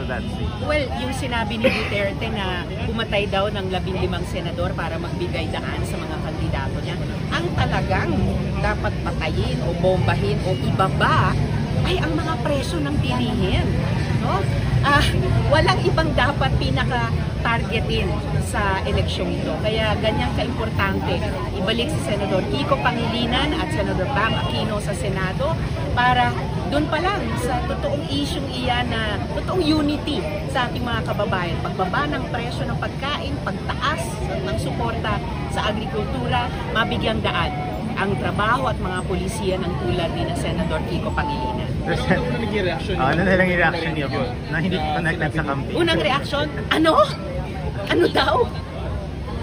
that say? Well, yung sinabi ni Duterte na pumatay daw ng 15 senador para magbigay daan sa mga kandidato niya, ang talagang dapat patayin o bombahin o ibaba ay ang mga preso ng pilihin. No? Walang ibang dapat pinaka-targetin sa eleksyong ito. Kaya ganyang kaimportante ibalik si Senador Kiko Pangilinan at Senador Bam Aquino sa Senado para doon pa lang sa totoong isyong iyan na totoong unity sa ating mga kababayan. Pagbaba ng presyo ng pagkain, pagtaas ng suporta sa agrikultura, mabigyang daan ang trabaho at mga polisiya ng tulad ni na Senador Kiko Pangilinan. Ano na lang yung reaction niyo na hindi connected sa campaign? Unang reaksyon, ano? Ano daw?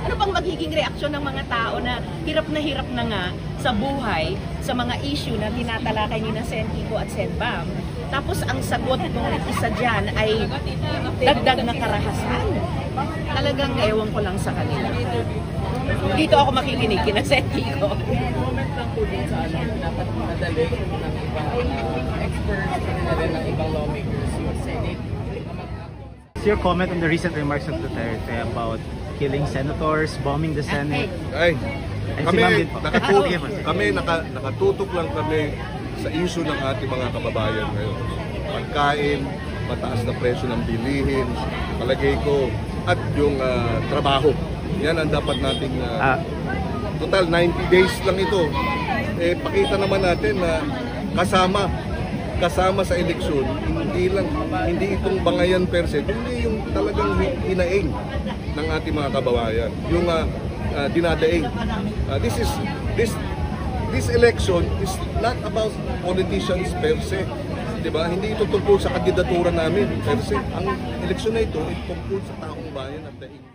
Ano bang magiging reaksyon ng mga tao na hirap na nga sa buhay, sa mga issue na tinatalakay ni na Sen Kiko at Sen Bam? Tapos ang sagot ng isa dyan ay dagdag na karahasan. Talagang ewan ko lang sa kanila. Dito ako makikinig kina Sen Kiko. Comment lang po din sa dapat madali ng ibang experts, ng ibang lawmakers, yung Senate. What's your comment on the recent remarks of Duterte about killing senators, bombing the Senate? Ay, And kami, si Ma'am din po. nakatutok lang kami sa issue ng ating mga kababayan ngayon. Pagkain, mataas na presyo ng bilihin, palagay ko, at yung trabaho. Yan ang dapat nating total 90 days lang ito. Pakita naman natin na kasama sa eleksyon, hindi itong bangayan per se, kundi yung talagang hinaing ng ating mga kababayan, yung dinadaing. This election is not about politicians per se, diba? Hindi ito tungkol sa kandidatura namin per se. Ang eleksyon na ito ay tungkol sa taong bayan at daing.